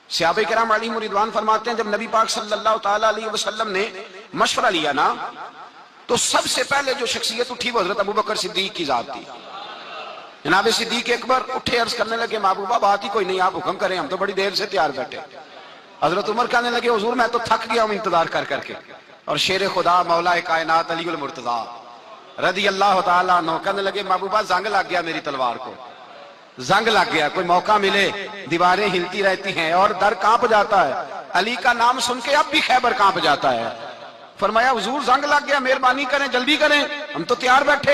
صحابہ کرام علیہم رضوان فرماتے ہیں جب نبی پاک صلی اللہ تعالیٰ علیہ وسلم نے مشورہ لیا نا تو سب سے پہلے جو شخصیت اٹھی وہ حضرت ابوبکر صدیق کی ذات تھی۔ جناب صدیق اکبر اٹھے، عرض کرنے لگے محبوبہ بات ہی کوئی نہیں، آپ حکم کریں، ہم تو بڑی دیر سے تیار بیٹھے۔ حضرت عمر کہنے لگے حضور میں تو تھک گیا ہوں انتظار کر کر کے۔ اور شیر خدا مولا کائنات علی المرتضیٰ رضی اللہ تعالیٰ عنہ کہنے لگے محبوبہ زنگ لگ گیا میری تلوار کو، زنگ لگ گیا، کوئی موقع ملے دیواریں ہلتی رہتی ہیں اور در کانپ جاتا ہے، علی کا نام سن کے اب بھی خیبر کانپ جاتا ہے۔ فرمایا حضور زنگ لگ گیا، مہربانی کریں جلدی کریں، ہم تو تیار بیٹھے۔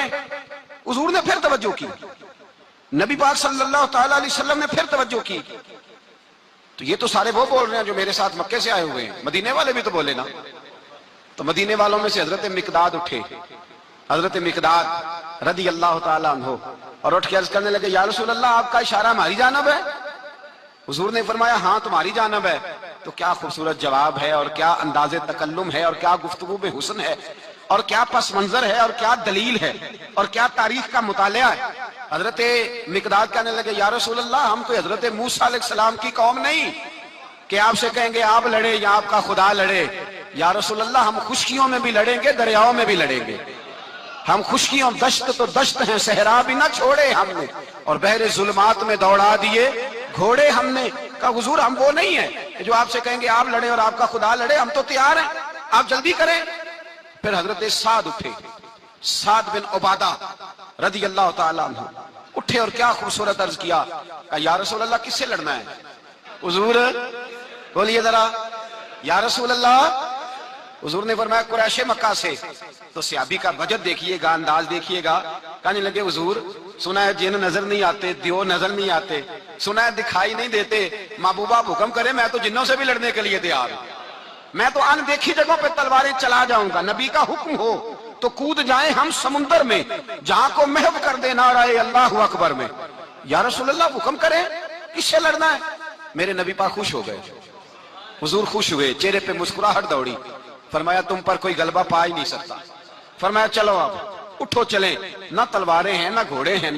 حضور نے پھر توجہ کی، نبی پاک صلی اللہ تعالیٰ علیہ وسلم نے پھر توجہ کی، تو یہ تو سارے وہ بول رہے ہیں جو میرے ساتھ مکے سے آئے ہوئے ہیں، مدینے والے بھی تو بولے نا۔ تو مدینے والوں میں سے حضرت مقداد اٹھے، حضرت مقداد رضی اللہ تعالیٰ عنہ، اور اٹھ کے عرض کرنے لگے یا رسول اللہ آپ کا اشارہ ہماری جانب ہے؟ حضور نے فرمایا ہاں تمہاری جانب ہے۔ تو کیا خوبصورت جواب ہے، اور کیا انداز تکلم ہے، اور کیا گفتگو بے حسن ہے، اور کیا پس منظر ہے، اور کیا دلیل ہے، اور کیا تاریخ کا مطالعہ ہے۔ حضرت مقداد کہنے لگے یا رسول اللہ ہم کوئی حضرت موسیٰ علیہ السلام کی قوم نہیں کہ آپ سے کہیں گے آپ لڑے یا آپ کا خدا لڑے۔ یا رسول اللہ ہم خشکیوں میں بھی لڑیں گے، دریاؤں میں بھی لڑیں گے، ہم خشکیوں دشت تو دشت ہیں، صحرا بھی نہ چھوڑے ہم نے، اور بحر ظلمات میں دوڑا دیے گھوڑے ہم نے۔ کہا حضور ہم وہ نہیں ہیں جو آپ سے کہیں گے آپ لڑیں اور آپ کا خدا لڑے، ہم تو تیار ہیں، آپ جلدی کریں۔ پھر حضرت سعد اٹھے، سعد بن عبادہ رضی اللہ تعالیٰ عنہ اٹھے اور کیا خوبصورت عرض کیا، کہا یا رسول اللہ کس سے لڑنا ہے؟ حضور بولیے ذرا یا رسول اللہ۔ حضور نے فرمایا قریش مکہ سے۔ تو صحابی کا وجد دیکھیے گا، انداز دیکھیے گا، کہنے لگے حضور سنا ہے جن نظر نہیں آتے، دیو نظر نہیں آتے، سنا ہے دکھائی نہیں دیتے، محبوبہ حکم کرے میں تو جنوں سے بھی لڑنے کے لیے تیار ہوں، میں تو ان دیکھی جگہوں پہ تلواریں چلا جاؤں گا، نبی کا حکم ہو تو کود جائیں ہم سمندر میں جہاں کو محو کر دے نعرہ اللہ اکبر میں۔ یا رسول اللہ حکم کریں کس سے لڑنا ہے؟ میرے نبی پاک خوش ہو گئے، حضور خوش ہوئے، چہرے پہ مسکراہٹ دوڑی، فرمایا تم پر کوئی غلبہ پا ہی نہیں سکتا۔ فرمایا چلو اب اٹھو چلیں، نہ تلواریں ہیں، نہ گھوڑے ہیں،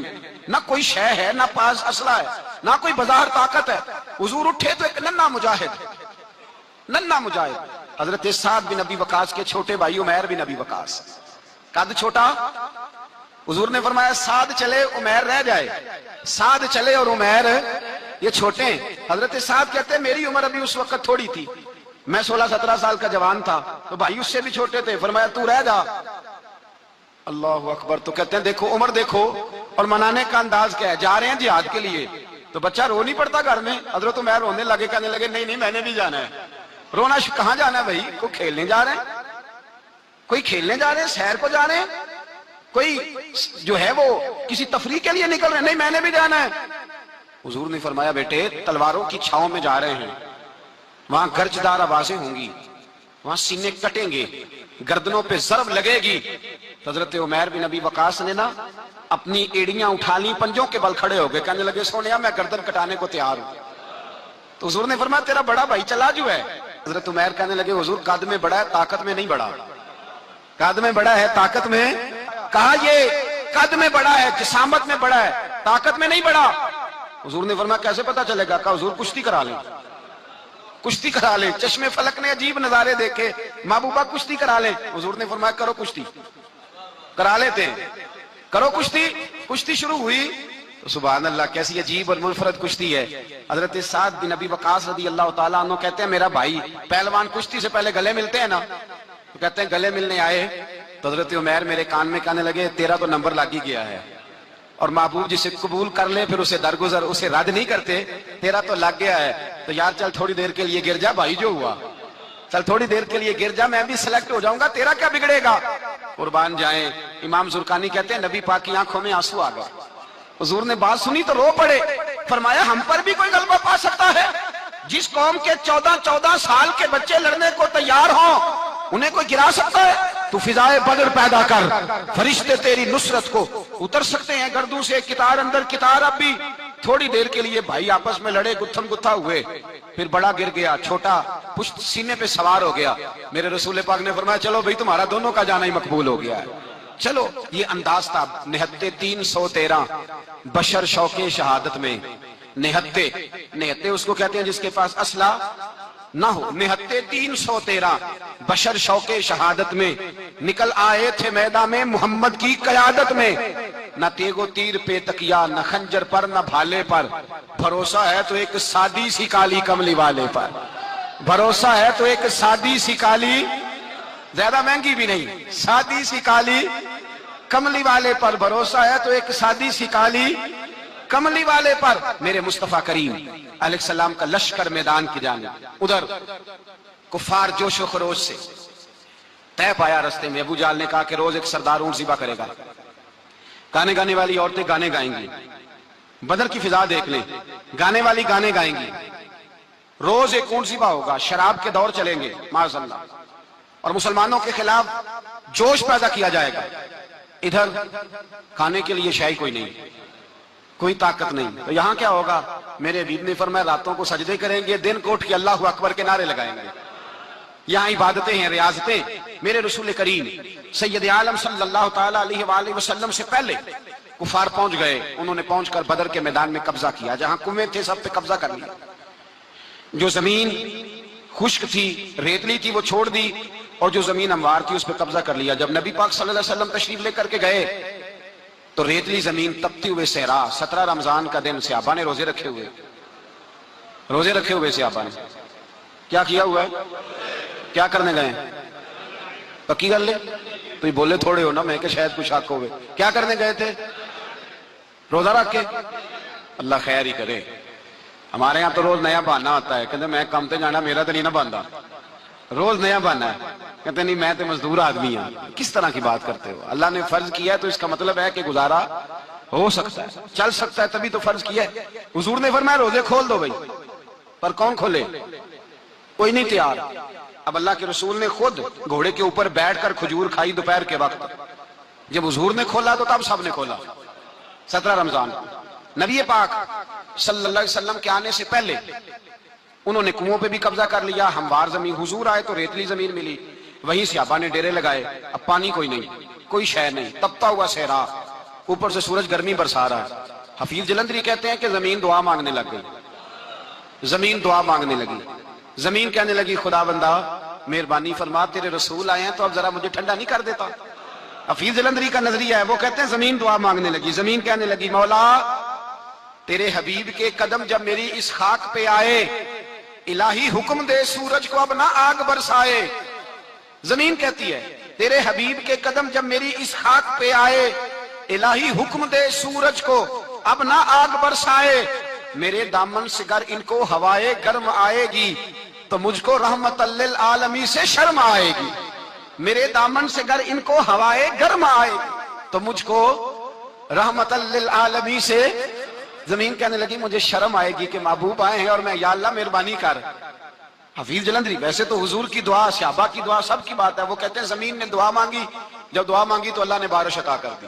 نہ کوئی شے ہے، نہ پاس اسلحہ ہے، نہ کوئی بظاہر طاقت ہے۔ حضور اٹھے تو ایک ننھا مجاہد حضرت سعد بن ابی وقاص کے چھوٹے بھائی عمیر بن ابی وقاص، قد چھوٹا۔ حضور نے فرمایا سعد چلے عمیر رہ جائے، سعد چلے اور عمیر یہ چھوٹے ہیں۔ حضرت سعد کہتے ہیں میری عمر ابھی اس وقت تھوڑی تھی، میں 16-17 سال کا جوان تھا، تو بھائی اس سے بھی چھوٹے تھے، فرمایا تو رہ جا۔ اللہ اکبر۔ تو کہتے ہیں دیکھو عمر دیکھو، اور منانے کا انداز کیا ہے، جا رہے ہیں جہاد کے لیے، تو بچہ رو نہیں پڑتا گھر میں؟ حضرت عمیر رونے لگے، کہنے لگے نہیں نہیں میں نے بھی جانا ہے۔ رونا کہاں جانا ہے بھائی؟ کوئی کھیلنے جا رہے ہیں، کوئی کھیلنے جا رہے ہیں، سیر کو جا رہے ہیں، کوئی جو ہے وہ کسی تفریح کے لیے نکل رہے ہیں، نہیں میں نے بھی جانا ہے۔ حضور نے فرمایا بیٹے تلواروں کی چھاؤں میں جا رہے ہیں، وہاں گرجدار آوازیں ہوں گی، وہاں سینے کٹیں گے، گردنوں پہ ضرب لگے گی۔ حضرت عمیر بن ابی وقاص نے نا اپنی ایڑیاں اٹھا لی، پنجوں کے بل کھڑے ہو گئے، کہنے لگے سونیا میں گردن کٹانے کو تیار ہوں۔ تو حضور نے فرمایا تیرا بڑا بھائی چلا جو ہے۔ حضرت عمیر کہنے لگے حضور قد میں بڑا ہے طاقت میں نہیں بڑا، قد میں بڑا ہے طاقت میں، کہا یہ قد میں بڑا ہے، جسامت میں بڑا ہے، طاقت میں نہیں بڑا۔ حضور نے فرمایا کیسے پتا چلے گا؟ کہا حضور کشتی کرا لیں، کشتی کرا لیں۔ چشمے فلک نے عجیب نظارے دیکھے، محبوبہ کشتی کرا لیں۔ حضور نے فرمایا کرو کشتی، کرا لیتے ہیں، کرو کشتی۔ کشتی شروع ہوئی تو سبحان اللہ کیسی عجیب اور منفرد کشتی ہے۔ حضرت سعد بن ابی وقاص رضی اللہ تعالیٰ عنہ کہتے ہیں میرا بھائی پہلوان کشتی سے پہلے گلے ملتے ہیں نا، تو کہتے ہیں گلے ملنے آئے تو حضرت عمیر میرے کان میں کہنے لگے تیرا تو نمبر لگ ہی گیا ہے، اور محبوب جسے قبول کر لے پھر اسے درگزر اسے رد نہیں کرتے، تیرا تو لگ گیا ہے، تو یار چل تھوڑی دیر کے لیے گر جا بھائی، جو ہوا چل تھوڑی دیر کے لیے گر جا، میں بھی سلیکٹ ہو جاؤں گا، تیرا کیا بگڑے گا؟ قربان جائیں امام زرقانی کہتے ہیں نبی پاک کی آنکھوں میں آنسو آ گئے، حضور نے بات سنی تو رو پڑے، فرمایا ہم پر بھی کوئی غلبہ پا سکتا ہے؟ جس قوم کے 14 سال کے بچے لڑنے کو تیار ہوں انہیں کوئی گرا سکتا ہے؟ تو فضائے بدر پیدا کر، فرشتے تیری نصرت کو اتر سکتے ہیں گردوں سے، کتار اندر کتار۔ اب بھی تھوڑی دیر کے لیے بھائی آپس میں لڑے، گتھم گتھا ہوئے، پھر بڑا گر گیا، چھوٹا پشت سینے پہ سوار ہو گیا۔ میرے رسول پاک نے فرمایا چلو بھائی تمہارا دونوں کا جانا ہی مقبول ہو گیا ہے، چلو۔ یہ انداز تھا نہتے 313 بشر شوق شہادت میں، نہتے، نہتے اس کو کہتے ہیں جس کے پاس اسلحہ نہ ہو۔ نہتے 313 بشر شوق شہادت میں نکل آئے تھے میدان میں محمد کی قیادت میں، نہ تیگ و تیر پہ تکیا، نہ خنجر پر نہ بھالے پر، بھروسہ ہے تو ایک سادی سی کالی کملی والے پر، بھروسہ ہے تو ایک سادی سی کالی، زیادہ مہنگی بھی نہیں، سادی سی کالی کملی والے پر، بھروسہ ہے تو ایک سادی سی کالی کملی والے پر۔ میرے مصطفیٰ کریم علیہ السلام کا لشکر میدان کی جانب، ادھر کفار جوش و خروش سے طے پایا رستے میں۔ ابو جہل نے کہا کہ روز ایک سردار اونٹ ذبح کرے گا، گانے گانے والی عورتیں گانے گائیں گی، بدر کی فضا دیکھ لیں، گانے والی گانے گائیں گی، روز ایک اونٹ ذبح ہوگا، شراب کے دور چلیں گے معاذ اللہ، اور مسلمانوں کے خلاف جوش پیدا کیا جائے گا۔ ادھر کھانے کے لیے شے کوئی نہیں، کوئی طاقت نہیں، تو یہاں کیا ہوگا؟ میرے حبیب نے فرمایا راتوں کو سجدے کریں گے، دن کو اٹھ کے اللہ اکبر کے نعرے لگائیں گے۔ یہاں عبادتیں ہیں، ریاضتیں۔ میرے رسول کریم سید عالم صلی اللہ تعالی علیہ وآلہ وسلم سے پہلے کفار پہنچ گئے، انہوں نے پہنچ کر بدر کے میدان میں قبضہ کیا، جہاں کنویں تھے سب پہ قبضہ کر لیا، جو زمین خشک تھی ریتلی تھی وہ چھوڑ دی، اور جو زمین ہموار تھی اس پہ قبضہ کر لیا۔ جب نبی پاک صلی اللہ علیہ وسلم تشریف لے کر کے گئے تو ریتلی زمین تپتی ہوئے صحرا، 17 رمضان کا دن صحابہ نے روزے رکھے ہوئے صحابہ نے کیا کیا ہوا ہے؟ کیا کرنے گئے؟ پکی گل لے تو بولے تھوڑے ہو نا، میں کہ شاید کچھ حق ہوئے، کیا کرنے گئے تھے؟ روزہ رکھ کے۔ اللہ خیر ہی کرے، ہمارے ہاں تو روز نیا بہانہ آتا ہے، کہتے میں کام تے جانا، میرا تو نہیں نہ باندا، روز نیا بہانہ ہے، کہتے نہیں میں تو مزدور آدمی ہوں۔ کس طرح کی بات کرتے ہو؟ اللہ نے فرض کیا ہے تو اس کا مطلب ہے کہ گزارا ہو سکتا ہے، چل سکتا ہے، تبھی تو فرض کیا ہے۔ حضور نے فرمایا روزے کھول دو بھائی، پر کون کھولے؟ کوئی نہیں تیار۔ اب اللہ کے رسول نے خود گھوڑے کے اوپر بیٹھ کر کھجور کھائی دوپہر کے وقت، جب حضور نے کھولا تو تب سب نے کھولا، 17 رمضان۔ نبی پاک صلی اللہ علیہ وسلم کے آنے سے پہلے انہوں نے کنووں پہ بھی قبضہ کر لیا، ہموار زمین، حضور آئے تو ریتلی زمین ملی، وہیں صحابہ نے ڈیرے لگائے، اب پانی کوئی نہیں، کوئی شے نہیں، تپتا ہوا صحرا، اوپر سے سورج گرمی برسا رہا ہے۔ حفیظ جلندری کہتے ہیں کہ زمین دعا مانگنے لگ گئی، زمین دعا مانگنے لگی، زمین کہنے لگی خدا بندہ مہربانی فرما، تیرے رسول آئے ہیں تو اب ذرا مجھے ٹھنڈا نہیں کر دیتا۔ حفیظ جلندری کا نظریہ ہے، وہ کہتے ہیں زمین دعا مانگنے لگی، زمین کہنے لگی مولا تیرے حبیب کے قدم جب میری اس خاک پہ آئے، الہی حکم دے سورج کو اب نہ آگ برسائے۔ زمین کہتی ہے تیرے حبیب کے قدم جب میری اس خاک پہ آئے، الہی حکم دے سورج کو اب نہ آگ برسائے۔ میرے دامن سے گر ان کو ہوائے گرم آئے گی تو مجھ کو رحمت للعالمین سے شرم آئے گی، میرے دامن سے گر ان کو ہوائے گرم آئے گی تو مجھ کو رحمت للعالمین سے۔ زمین کہنے لگی مجھے شرم آئے گی کہ محبوب آئے ہیں اور میں، یا اللہ مہربانی کر۔ حفیظ جلندری ویسے تو حضور کی دعا، صحابہ کی دعا، سب کی بات ہے، وہ کہتے ہیں زمین نے دعا مانگی، جب دعا مانگی تو اللہ نے بارش عطا کر دی۔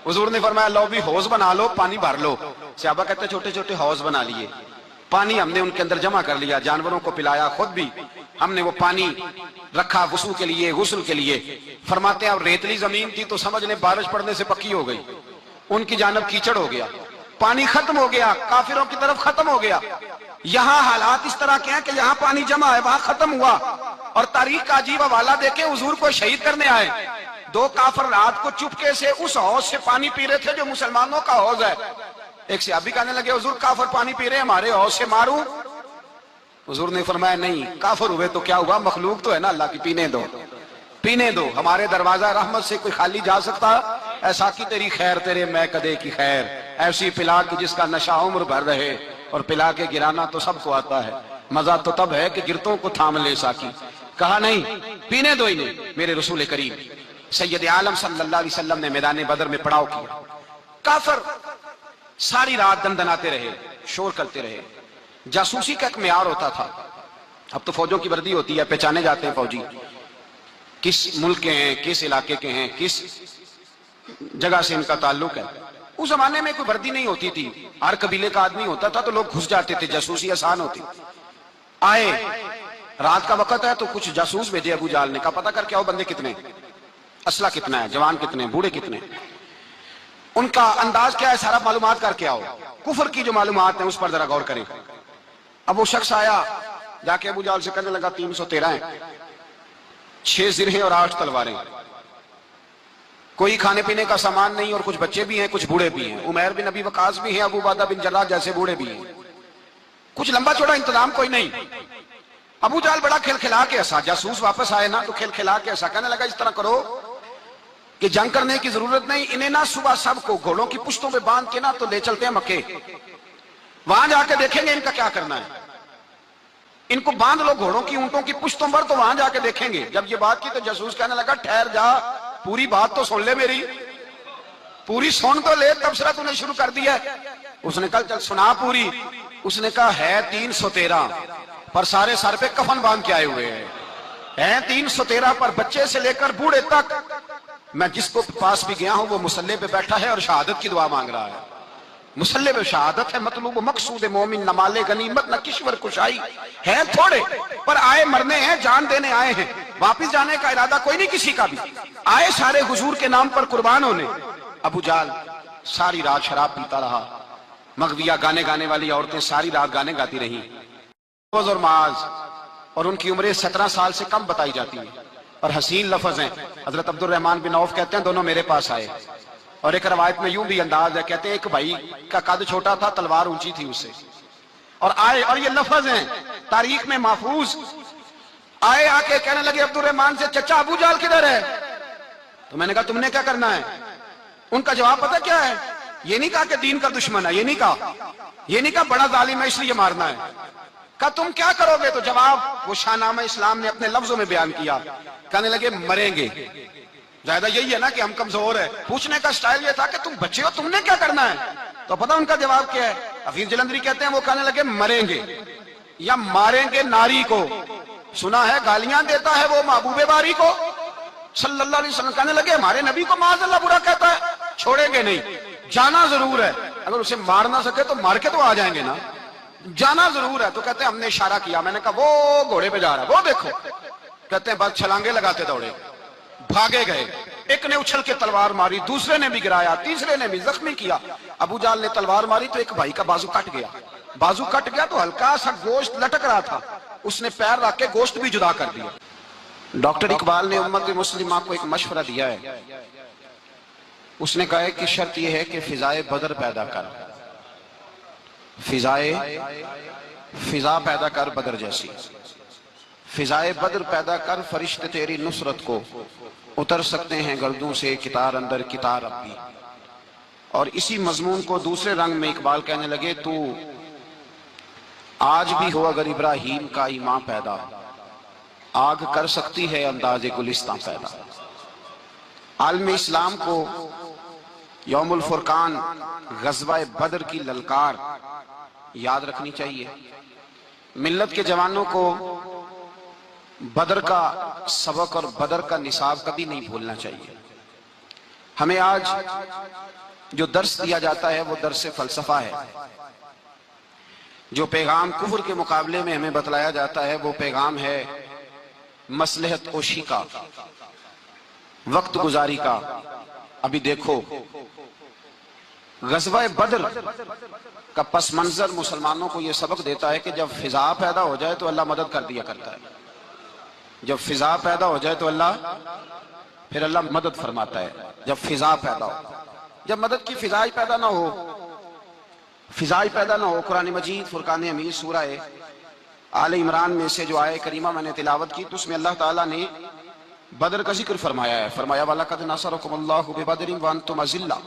حضور نے فرمایا لو بھی حوض بنا لو، پانی بھر لو۔ صحابہ کہتے ہیں چھوٹے چھوٹے حوض بنا لیے، پانی ہم نے ان کے اندر جمع کر لیا، جانوروں کو پلایا، خود بھی ہم نے وہ پانی رکھا وضو کے لیے، غسل کے لیے۔ فرماتے ہیں اب ریتلی زمین تھی تو سمجھ لیں بارش پڑنے سے پکی ہو گئی، ان کی جانب کیچڑ ہو گیا، پانی ختم ہو گیا، کافروں کی طرف ختم ہو گیا۔ یہاں حالات اس طرح کے ہیں کہ یہاں پانی جمع ہے، وہاں ختم ہوا، اور تاریخ کا عجیب حوالہ دیکھیں، حضور کو شہید کرنے آئے، 2 کافر رات کو چپکے سے اس حوض سے پانی پی رہے تھے جو مسلمانوں کا حوض ہے۔ ایک صحابی کہنے لگے حضور کافر پانی پی رہے ہیں، ہمارے حوض سے ماروں؟ حضور نے فرمایا نہیں، کافر ہوئے تو کیا ہوا، مخلوق تو ہے نا اللہ کی، پینے دو، پینے دو، ہمارے دروازہ رحمت سے کوئی خالی جا سکتا؟ ایسا کی تیری خیر تیرے میں کدے کی خیر، ایسی پلا کہ جس کا نشہ عمر بھر رہے، اور پلا کے گرانا تو سب کو آتا ہے، مزہ تو تب ہے کہ گرتوں کو تھام لے ساکی۔ کہا نہیں، پینے دو انہیں۔ میرے رسول کریم سید عالم صلی اللہ علیہ وسلم نے میدان بدر میں پڑاؤ کیا، کافر ساری رات دندناتے رہے، شور کرتے رہے۔ جاسوسی کا ایک معیار ہوتا تھا، اب تو فوجوں کی وردی ہوتی ہے، پہچانے جاتے ہیں فوجی کس ملک کے ہیں، کس علاقے کے ہیں، کس جگہ سے ان کا تعلق ہے۔ اس زمانے میں کوئی وردی نہیں ہوتی تھی، ہر قبیلے کا آدمی ہوتا تھا تو لوگ گھس جاتے تھے، جاسوسی آسان ہوتی۔ آئے رات کا وقت ہے تو کچھ جاسوس بھیجے ابو جہل نے، کہا پتہ کر کے آؤ بندے کتنے، اسلحہ کتنا ہے، جوان کتنے، بوڑھے کتنے۔ ان کا انداز کیا ہے؟ سارا معلومات کر کے آؤ، کفر کی جو معلومات ہیں اس پر ذرا غور کریں۔ اب وہ شخص آیا، جا کے ابو جہل سے کہنے لگا 313 ہیں، 6 زرہیں اور 8 تلواریں، کوئی کھانے پینے کا سامان نہیں، اور کچھ بچے بھی ہیں، کچھ بوڑھے بھی ہیں، عمیر بن ابی وقاص بھی ہیں، ابو عبیدہ بن جراح جیسے بوڑھے بھی ہیں، کچھ لمبا چوڑا انتظام کوئی نہیں۔ ابو جہل بڑا کھلکھلا کے ہنسا، جاسوس واپس آئے نا تو کھلکھلا کے ہنسا، کہنے لگا اس طرح کرو کہ جنگ کرنے کی ضرورت نہیں، انہیں نا صبح سب کو گھوڑوں کی پشتوں پہ باندھ کے نا تو لے چلتے ہیں مکے، وہاں جا کے دیکھیں گے ان کا کیا کرنا ہے، ان کو باندھ لو گھوڑوں کی اونٹوں کی پشتوں پر، تو وہاں جا کے دیکھیں گے۔ جب یہ بات کی تو جاسوس کہنے لگا ٹھہر جا، پوری بات تو سن لے میری، پوری سن تو لے، تبصرہ تو نے شروع کر دیا ہے۔ اس نے کہا چل سنا پوری۔ اس نے کہا ہے 313 پر سارے سر پہ کفن باندھ کے آئے ہوئے ہیں 313 پر بچے سے لے کر بوڑھے تک، میں جس کو پاس بھی گیا ہوں وہ مصلی پہ بیٹھا ہے اور شہادت کی دعا مانگ رہا ہے۔ مصلی پہ شہادت ہے، مطلوب مقصود مومن، نہ مال غنیمت نہ کشور کشائی، ہیں تھوڑے پر آئے مرنے ہیں، جان دینے آئے ہیں، واپس جانے کا ارادہ کوئی نہیں کسی کا بھی، آئے سارے حضور کے نام پر قربان ہونے۔ ابو جہل ساری رات شراب پیتا رہا، مغویہ گانے گانے والی عورتیں ساری رات گانے گاتی رہیں، اور معاذ، اور ان کی عمریں 17 سال سے کم بتائی جاتی ہیں، اور حسین لفظ ہیں۔ حضرت عبد الرحمن بن عوف کہتے ہیں دونوں میرے پاس آئے، اور ایک روایت میں یوں بھی انداز ہے، کہتے ہیں ایک بھائی کا قد چھوٹا تھا، تلوار اونچی تھی اس سے، اور آئے، اور یہ لفظ ہیں تاریخ میں محفوظ، آئے آ کے کہنے لگے عبد الرحمن سے چچا ابو جہل کدھر ہے؟ تو میں نے کہا تم نے کیا کرنا ہے؟ ان کا جواب پتہ کیا ہے؟ یہ نہیں کہا کہ دین کا دشمن ہے، یہ نہیں کہا بڑا ظالم ہے اس لیے مارنا ہے، کہا تم کیا کرو گے؟ تو جواب وہ شاہ نامہ اسلام نے اپنے لفظوں میں بیان کیا، کہنے لگے مریں گے۔ زیادہ یہی ہے نا کہ ہم کمزور ہیں، پوچھنے کا سٹائل یہ تھا کہ تم بچے ہو، تم نے کیا کرنا ہے؟ تو پتہ ان کا جواب کیا ہے؟ حفیظ جلندری کہتے ہیں وہ کہنے لگے مریں گے یا ماریں گے ناری کو، سنا ہے گالیاں دیتا ہے وہ محبوب باری کو صلی اللہ علیہ وسلم، کہنے لگے ہمارے نبی کو معاذ اللہ برا کہتا ہے، چھوڑیں گے نہیں، جانا ضرور ہے، اگر اسے مار نہ سکے تو مار کے تو آ جائیں گے نا، جانا ضرور ہے۔ تو کہتے ہیں ہم نے اشارہ کیا، میں نے کہا وہ گھوڑے پہ جا رہا ہے، وہ دیکھو، کہتے ہیں بس چھلانگے لگاتے دوڑے، بھاگے گئے، ایک نے اچھل کے تلوار ماری، دوسرے نے بھی گرایا، تیسرے نے بھی زخمی کیا۔ ابو جہل نے تلوار ماری تو ایک بھائی کا بازو کٹ گیا تو ہلکا سا گوشت لٹک رہا تھا، اس نے پیر رکھ کے گوشت بھی جدا کر دیا۔ ڈاکٹر اقبال نے امت مسلمہ کو ایک مشورہ دیا ہے، اس نے کہا ہے کہ شرط یہ ہے کہ فضائے بدر پیدا کر، فضا پیدا کر بدر جیسی، فضائے بدر پیدا کر، فرشتے تیری نصرت کو اتر سکتے ہیں گردوں سے کتار اندر کتار اب بھی۔ اور اسی مضمون کو دوسرے رنگ میں اقبال کہنے لگے، تو آج بھی ہو اگر ابراہیم کا ایمان پیدا، آگ کر سکتی ہے انداز گلستان پیدا۔ عالم اسلام کو یوم الفرقان غزوہ بدر کی للکار یاد رکھنی چاہیے، ملت کے جوانوں کو بدر کا سبق اور بدر کا نصاب کبھی نہیں بھولنا چاہیے۔ ہمیں آج جو درس دیا جاتا ہے وہ درس فلسفہ ہے، جو پیغام کفر کے مقابلے میں ہمیں بتلایا جاتا ہے وہ پیغام ہے مصلحت اوشی کا، وقت گزاری کا۔ ابھی دیکھو غزوہ بدر کا پس منظر مسلمانوں کو یہ سبق دیتا ہے کہ جب فضا پیدا ہو جائے تو اللہ مدد کر دیا کرتا ہے، جب فضا پیدا ہو جائے تو اللہ مدد فرماتا ہے۔ جب فضا پیدا ہو، جب مدد کی فضا ہی پیدا نہ ہو، قرآن مجید فرقان حمید سورہ آل عمران میں سے جو آیہ کریمہ میں نے تلاوت کی تو اس میں اللہ تعالیٰ نے بدر کا ذکر فرمایا ہے، فرمایا وَلَقَدْ نَصَرَكُمُ اللَّهُ بِبَدْرٍ وَأَنْتُمْ أَذِلَّةٌ،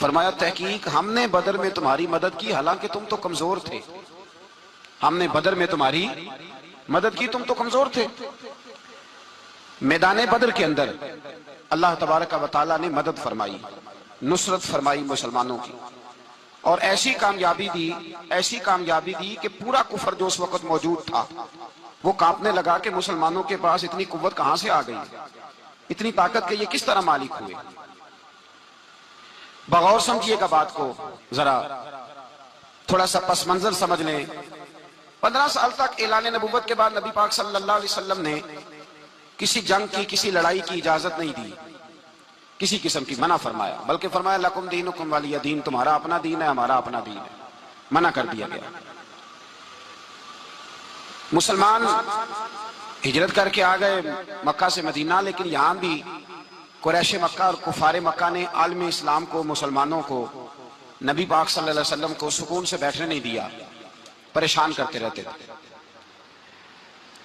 فرمایا تحقیق ہم نے بدر میں تمہاری مدد کی حالانکہ تم تو کمزور تھے، ہم نے بدر میں تمہاری مدد کی، تم تو کمزور تھے۔ میدان بدر کے اندر اللہ تبارک و تعالیٰ نے مدد فرمائی، نصرت فرمائی مسلمانوں کی، اور ایسی کامیابی دی کہ پورا کفر جو اس وقت موجود تھا وہ کانپنے لگا کہ مسلمانوں کے پاس اتنی قوت کہاں سے آ گئی، اتنی طاقت کے یہ کس طرح مالک ہوئے۔ بغور سمجھیے گا بات کو، ذرا تھوڑا سا پس منظر سمجھ لیں۔ 15 سال تک اعلان نبوت کے بعد نبی پاک صلی اللہ علیہ وسلم نے کسی جنگ کی، کسی لڑائی کی اجازت نہیں دی کسی قسم کی منع فرمایا، بلکہ فرمایا لکم دینکم ولی دین، تمہارا اپنا دین ہے ہمارا اپنا دین ہے، منع کر دیا گیا۔ مسلمان ہجرت کر کے آ گئے مکہ سے مدینہ، لیکن یہاں بھی قریش مکہ اور کفار مکہ نے عالم اسلام کو، مسلمانوں کو، نبی پاک صلی اللہ علیہ وسلم کو سکون سے بیٹھنے نہیں دیا، پریشان کرتے رہتے تھے۔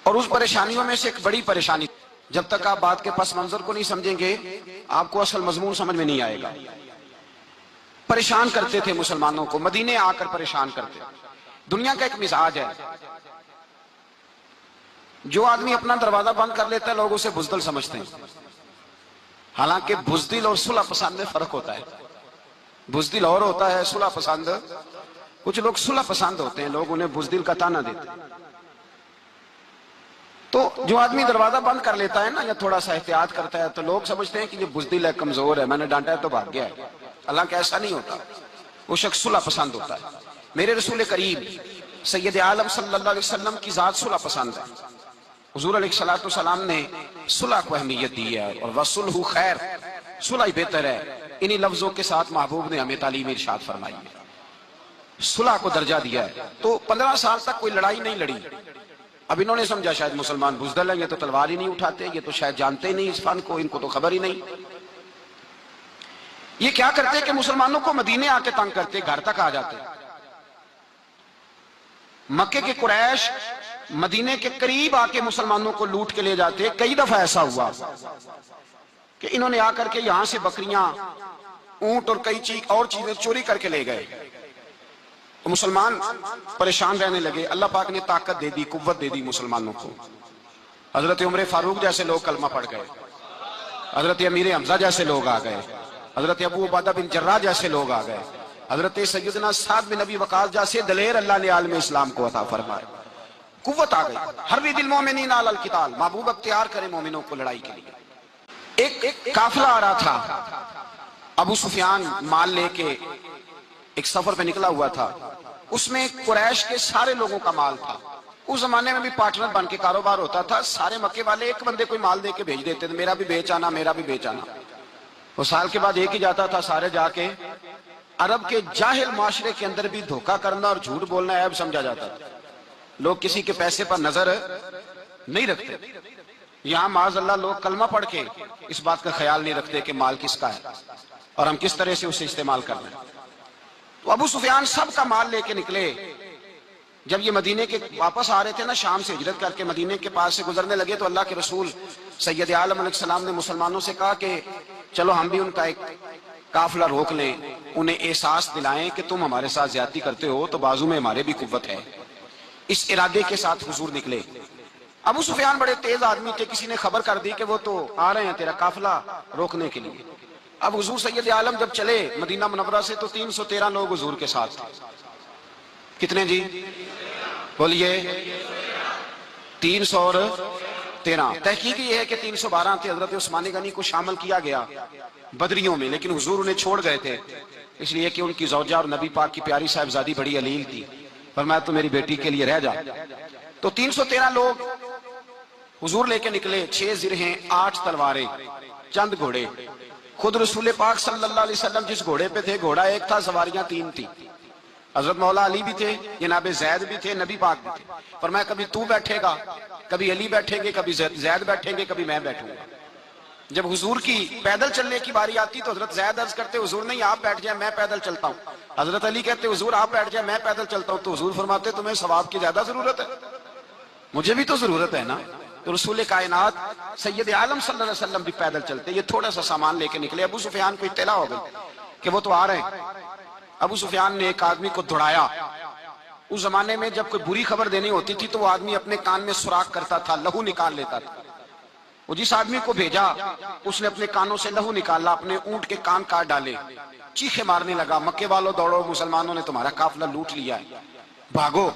اور اس پریشانیوں میں سے ایک بڑی پریشانی، جب تک آپ بات کے پس منظر کو نہیں سمجھیں گے آپ کو اصل مضمون سمجھ میں نہیں آئے گا۔ پریشان کرتے تھے مسلمانوں کو، مدینے آ کر پریشان کرتے۔ دنیا کا ایک مزاج ہے، جو آدمی اپنا دروازہ بند کر لیتا ہے لوگ اسے بزدل سمجھتے ہیں، حالانکہ بزدل اور صلح پسند میں فرق ہوتا ہے۔ بزدل اور ہوتا ہے، صلح پسند، کچھ لوگ صلح پسند ہوتے ہیں، لوگ انہیں بزدل کا طعنہ دیتے ہیں۔ تو جو آدمی دروازہ بند کر لیتا ہے نا، یا تھوڑا سا احتیاط کرتا ہے، تو لوگ سمجھتے ہیں کہ یہ بزدل ہے، کمزور ہے، میں نے ڈانٹا ہے تو بھاگ گیا ہے۔ حالانکہ ایسا نہیں ہوتا، وہ شخص صلح پسند ہوتا ہے۔ میرے رسول کریم سید عالم صلی اللہ علیہ وسلم کی ذات صلح پسند ہے۔ حضور علیہ السلام نے صلح کو اہمیت دی ہے، اور وصلح خیر، صلح ہی بہتر ہے۔ انہی لفظوں کے ساتھ محبوب نے ہمیں تعلیم ارشاد فرمائی ہے، صلح کو درجہ دیا ہے۔ تو 15 سال تک کوئی لڑائی نہیں لڑی۔ اب انہوں نے سمجھا شاید مسلمان بزدل ہیں، یہ تو تلوار ہی نہیں اٹھاتے، یہ تو شاید جانتے ہی نہیں اس فن کو، ان کو تو خبر ہی نہیں۔ یہ کیا کرتے کہ مسلمانوں کو مدینے آ کے تنگ کرتے، گھر تک آ جاتے۔ مکے کے قریش مدینے کے قریب آ کے مسلمانوں کو لوٹ کے لے جاتے۔ کئی دفعہ ایسا ہوا کہ انہوں نے آ کر کے یہاں سے بکریاں، اونٹ اور کئی اور چیزیں چوری کر کے لے گئے۔ مسلمان پریشان رہنے لگے۔ اللہ پاک نے طاقت دے دی، قوت دے دی مسلمانوں کو۔ حضرت عمر فاروق جیسے لوگ کلمہ پڑھ گئے، حضرت امیر حمزہ جیسے لوگ آ گئے، حضرت ابو عبیدہ بن جراح جیسے لوگ آ گئے، حضرت سیدنا سعد بن ابی وقاص جیسے دلیر اللہ نے عالم اسلام کو عطا فرمائے۔ قوت آ گئی۔ حرِّض المؤمنین علی القتال، محبوب اختیار کرے مومنوں کو لڑائی کے لیے۔ ایک قافلہ آ رہا تھا، ابو سفیان مال لے کے ایک سفر پہ نکلا ہوا تھا، اس میں قریش کے سارے لوگوں کا مال تھا۔ اس زمانے میں بھی پارٹنر بن کے کاروبار ہوتا تھا، سارے مکے والے ایک بندے کوئی مال دے کے بھیج دیتے تھے، میرا بھی بیچ آنا، میرا بھی بیچ آنا۔ وہ سال کے بعد ایک ہی جاتا تھا، سارے جا کے۔ عرب کے جاہل معاشرے کے اندر بھی دھوکہ کرنا اور جھوٹ بولنا عیب سمجھا جاتا تھا، لوگ کسی کے پیسے پر نظر نہیں رکھتے۔ یہاں معاذ اللہ لوگ کلمہ پڑھ کے اس بات کا خیال نہیں رکھتے کہ مال کس کا ہے اور ہم کس طرح سے اسے استعمال کر رہے ہیں۔ تو ابو سفیان سب کا مال لے کے نکلے۔ جب یہ مدینے کے واپس آ رہے تھے نا، شام سے ہجرت کر کے مدینے کے پاس سے گزرنے لگے، تو اللہ کے رسول سید عالم علیہ السلام نے مسلمانوں سے کہا کہ چلو ہم بھی ان کا ایک قافلہ روک لیں، انہیں احساس دلائیں کہ تم ہمارے ساتھ زیادتی کرتے ہو تو بازو میں ہمارے بھی قوت ہے۔ اس ارادے کے ساتھ حضور نکلے۔ ابو سفیان بڑے تیز آدمی تھے، کسی نے خبر کر دی کہ وہ تو آ رہے ہیں تیرا قافلہ روکنے کے لیے۔ اب حضور سید عالم جب چلے مدینہ منورہ سے تو 313 لوگ حضور کے ساتھ تھے۔ کتنے جی؟ بولیے 313۔ تحقیق یہ ہے کہ 312 تھے۔ حضرت عثمان غنی کو شامل کیا گیا بدریوں میں، لیکن حضور انہیں چھوڑ گئے تھے، اس لیے کہ ان کی زوجہ اور نبی پاک کی پیاری صاحبزادی بڑی علیل تھی، فرمایا تو میری بیٹی کے لیے رہ جا۔ تو 313 لوگ حضور لے کے نکلے، 6 زرہیں، 8 تلواریں، چند گھوڑے۔ خود رسول پاک صلی اللہ علیہ وسلم جس گھوڑے پہ تھے، گھوڑا ایک تھا، سواریاں 3 تھی۔ حضرت مولا علی بھی تھے، جناب زید بھی تھے، نبی پاک بھی تھے۔ فرمایا کبھی تو بیٹھے گا، کبھی علی بیٹھیں گے، کبھی زید بیٹھیں گے، کبھی میں بیٹھوں گا۔ جب حضور کی پیدل چلنے کی باری آتی تو حضرت زید عرض کرتے حضور نہیں آپ بیٹھ جائیں میں پیدل چلتا ہوں۔ حضرت علی کہتے حضور آپ بیٹھ جائیں میں پیدل چلتا ہوں۔ تو حضور فرماتے تمہیں ثواب کی زیادہ ضرورت ہے، مجھے بھی تو ضرورت ہے نا۔ تو رسول کائنات سید عالم صلی اللہ علیہ وسلم بھی پیدل چلتے، یہ تھوڑا سا سامان لے کے نکلے۔ ابو سفیان کو اطلاع ہو گئی کہ وہ تو آ رہے ہیں۔ ابو سفیان نے ایک آدمی کو دوڑایا۔ اس زمانے میں جب کوئی بری خبر دینی ہوتی تھی تو وہ آدمی اپنے کان میں سوراخ کرتا تھا، لہو نکال لیتا تھا۔ وہ جس آدمی کو بھیجا اس نے اپنے کانوں سے لہو نکالا، اپنے اونٹ کے کان کاٹ ڈالے، چیخے مارنے لگا، مکے والوں دوڑو، مسلمانوں نے تمہارا قافلہ لوٹ لیا ہے، بھاگو۔